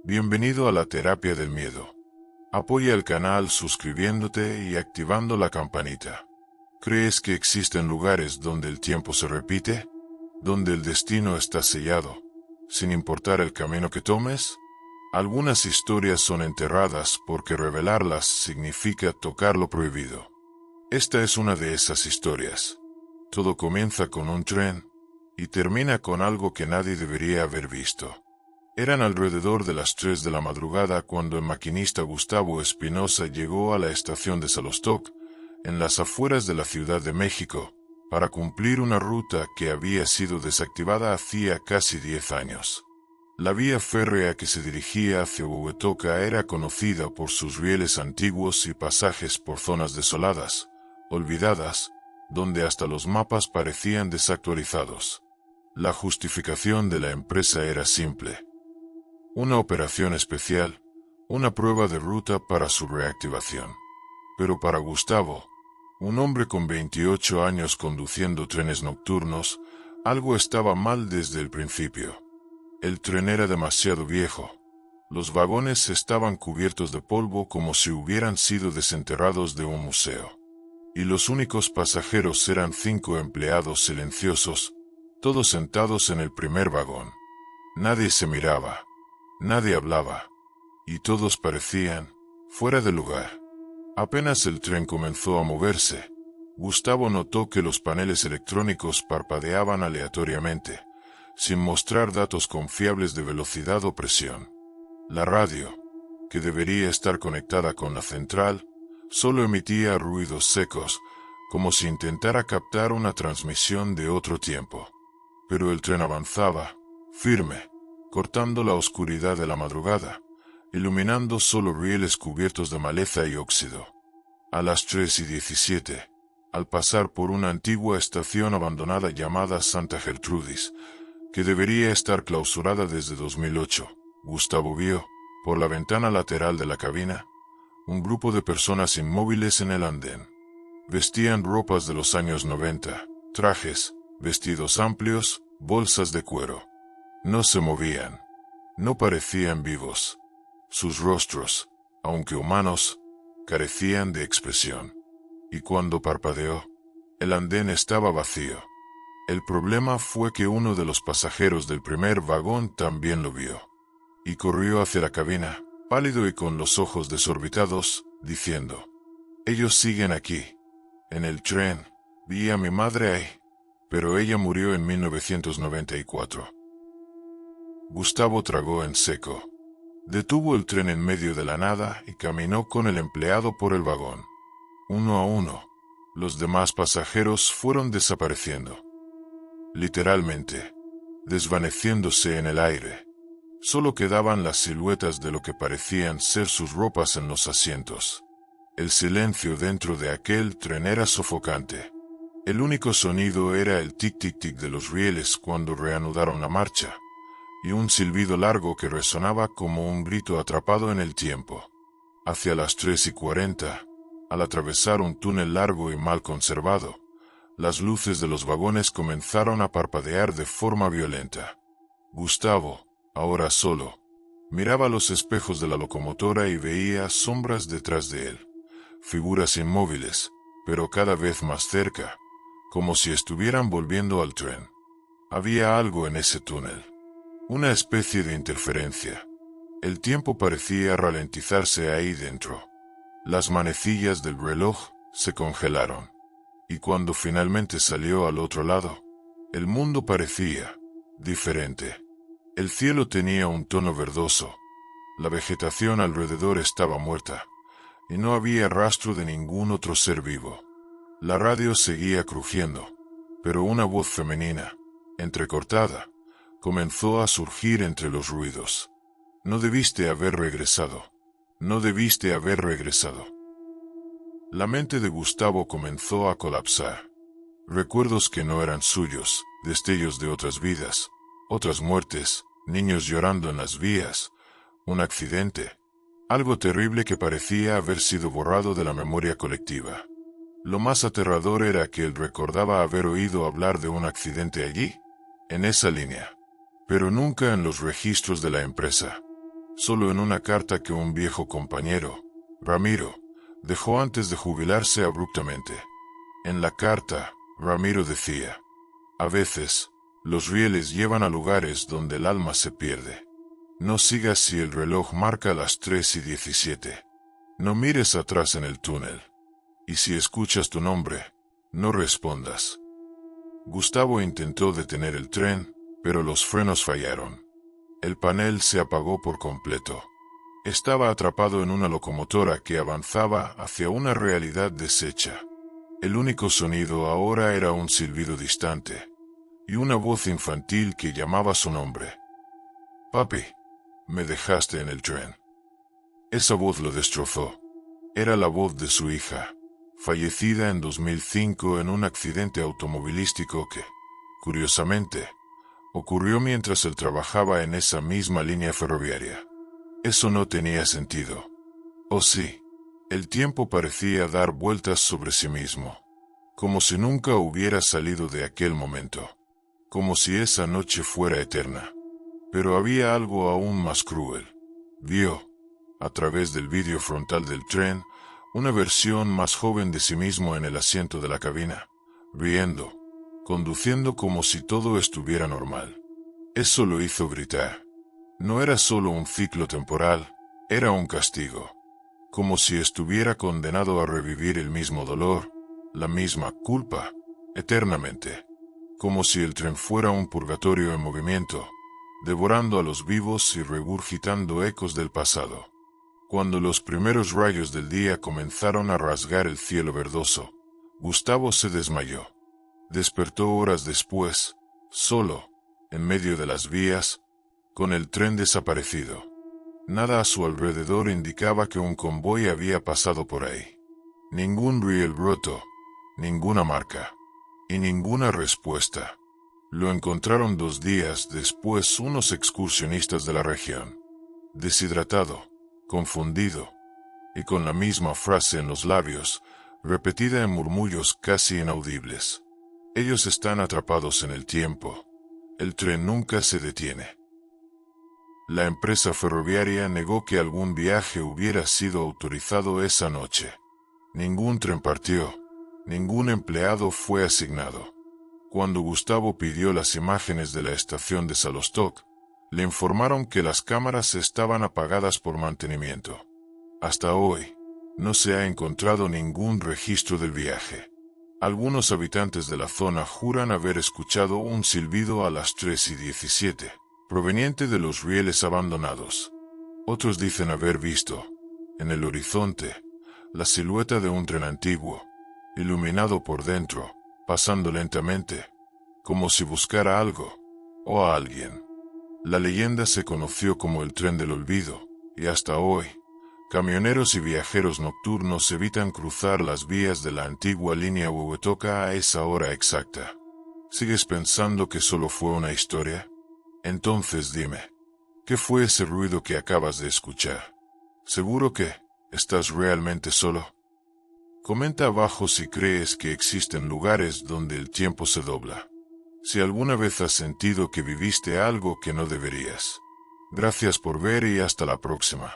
Bienvenido a la terapia del miedo. Apoya el canal suscribiéndote y activando la campanita. ¿Crees que existen lugares donde el tiempo se repite? ¿Donde el destino está sellado, sin importar el camino que tomes? Algunas historias son enterradas porque revelarlas significa tocar lo prohibido. Esta es una de esas historias. Todo comienza con un tren y termina con algo que nadie debería haber visto. Eran alrededor de las 3 de la madrugada cuando el maquinista Gustavo Espinosa llegó a la estación de Salostoc, en las afueras de la Ciudad de México, para cumplir una ruta que había sido desactivada hacía casi 10 años. La vía férrea que se dirigía hacia Huehuetoca era conocida por sus rieles antiguos y pasajes por zonas desoladas, olvidadas, donde hasta los mapas parecían desactualizados. La justificación de la empresa era simple. Una operación especial, una prueba de ruta para su reactivación. Pero para Gustavo, un hombre con 28 años conduciendo trenes nocturnos, algo estaba mal desde el principio. El tren era demasiado viejo. Los vagones estaban cubiertos de polvo como si hubieran sido desenterrados de un museo. Y los únicos pasajeros eran 5 empleados silenciosos, todos sentados en el primer vagón. Nadie se miraba, nadie hablaba, y todos parecían fuera de lugar. Apenas el tren comenzó a moverse, Gustavo notó que los paneles electrónicos parpadeaban aleatoriamente, sin mostrar datos confiables de velocidad o presión. La radio, que debería estar conectada con la central, solo emitía ruidos secos, como si intentara captar una transmisión de otro tiempo. Pero el tren avanzaba, firme, cortando la oscuridad de la madrugada, iluminando solo rieles cubiertos de maleza y óxido. A las 3:17, al pasar por una antigua estación abandonada llamada Santa Gertrudis, que debería estar clausurada desde 2008, Gustavo vio, por la ventana lateral de la cabina, un grupo de personas inmóviles en el andén. Vestían ropas de los años 90, trajes, vestidos amplios, bolsas de cuero. No se movían. No parecían vivos. Sus rostros, aunque humanos, carecían de expresión. Y cuando parpadeó, el andén estaba vacío. El problema fue que uno de los pasajeros del primer vagón también lo vio. Y corrió hacia la cabina, pálido y con los ojos desorbitados, diciendo: «Ellos siguen aquí. En el tren, vi a mi madre ahí, pero ella murió en 1994». Gustavo tragó en seco. Detuvo el tren en medio de la nada y caminó con el empleado por el vagón. Uno a uno, los demás pasajeros fueron desapareciendo. Literalmente, desvaneciéndose en el aire. Solo quedaban las siluetas de lo que parecían ser sus ropas en los asientos. El silencio dentro de aquel tren era sofocante. El único sonido era el tic-tic-tic de los rieles cuando reanudaron la marcha, y un silbido largo que resonaba como un grito atrapado en el tiempo. Hacia las 3:40, al atravesar un túnel largo y mal conservado, las luces de los vagones comenzaron a parpadear de forma violenta. Gustavo, ahora solo, miraba los espejos de la locomotora y veía sombras detrás de él, figuras inmóviles, pero cada vez más cerca, como si estuvieran volviendo al tren. Había algo en ese túnel, una especie de interferencia. El tiempo parecía ralentizarse ahí dentro. Las manecillas del reloj se congelaron, y cuando finalmente salió al otro lado, el mundo parecía diferente. El cielo tenía un tono verdoso, la vegetación alrededor estaba muerta, y no había rastro de ningún otro ser vivo. La radio seguía crujiendo, pero una voz femenina, entrecortada, comenzó a surgir entre los ruidos. «No debiste haber regresado. No debiste haber regresado». La mente de Gustavo comenzó a colapsar. Recuerdos que no eran suyos, destellos de otras vidas, otras muertes, niños llorando en las vías, un accidente, algo terrible que parecía haber sido borrado de la memoria colectiva. Lo más aterrador era que él recordaba haber oído hablar de un accidente allí, en esa línea, pero nunca en los registros de la empresa. solo en una carta que un viejo compañero, Ramiro, dejó antes de jubilarse abruptamente. En la carta, Ramiro decía: a veces, los rieles llevan a lugares donde el alma se pierde. No sigas si el reloj marca las 3:17. No mires atrás en el túnel. Y si escuchas tu nombre, no respondas. Gustavo intentó detener el tren, pero los frenos fallaron. El panel se apagó por completo. Estaba atrapado en una locomotora que avanzaba hacia una realidad deshecha. El único sonido ahora era un silbido distante, y una voz infantil que llamaba su nombre. «Papi, me dejaste en el tren». Esa voz lo destrozó. Era la voz de su hija, fallecida en 2005 en un accidente automovilístico que, curiosamente, ocurrió mientras él trabajaba en esa misma línea ferroviaria. Eso no tenía sentido. Oh sí, el tiempo parecía dar vueltas sobre sí mismo, como si nunca hubiera salido de aquel momento, como si esa noche fuera eterna. Pero había algo aún más cruel. Vio, a través del vidrio frontal del tren, una versión más joven de sí mismo en el asiento de la cabina, riendo, conduciendo como si todo estuviera normal. Eso lo hizo gritar. No era solo un ciclo temporal, era un castigo. Como si estuviera condenado a revivir el mismo dolor, la misma culpa, eternamente. Como si el tren fuera un purgatorio en movimiento, devorando a los vivos y regurgitando ecos del pasado. Cuando los primeros rayos del día comenzaron a rasgar el cielo verdoso, Gustavo se desmayó. Despertó horas después, solo, en medio de las vías, con el tren desaparecido. Nada a su alrededor indicaba que un convoy había pasado por ahí. Ningún riel roto, ninguna marca, y ninguna respuesta. Lo encontraron 2 días después unos excursionistas de la región. Deshidratado, confundido, y con la misma frase en los labios, repetida en murmullos casi inaudibles. Ellos están atrapados en el tiempo. El tren nunca se detiene. La empresa ferroviaria negó que algún viaje hubiera sido autorizado esa noche. Ningún tren partió, ningún empleado fue asignado. Cuando Gustavo pidió las imágenes de la estación de Salostok, le informaron que las cámaras estaban apagadas por mantenimiento. Hasta hoy, no se ha encontrado ningún registro del viaje. Algunos habitantes de la zona juran haber escuchado un silbido a las 3:17, proveniente de los rieles abandonados. Otros dicen haber visto, en el horizonte, la silueta de un tren antiguo, iluminado por dentro, pasando lentamente, como si buscara algo, o a alguien. La leyenda se conoció como el tren del olvido, y hasta hoy, camioneros y viajeros nocturnos evitan cruzar las vías de la antigua línea Huehuetoca a esa hora exacta. ¿Sigues pensando que solo fue una historia? Entonces dime, ¿qué fue ese ruido que acabas de escuchar? ¿Seguro que estás realmente solo? Comenta abajo si crees que existen lugares donde el tiempo se dobla. Si alguna vez has sentido que viviste algo que no deberías. Gracias por ver y hasta la próxima.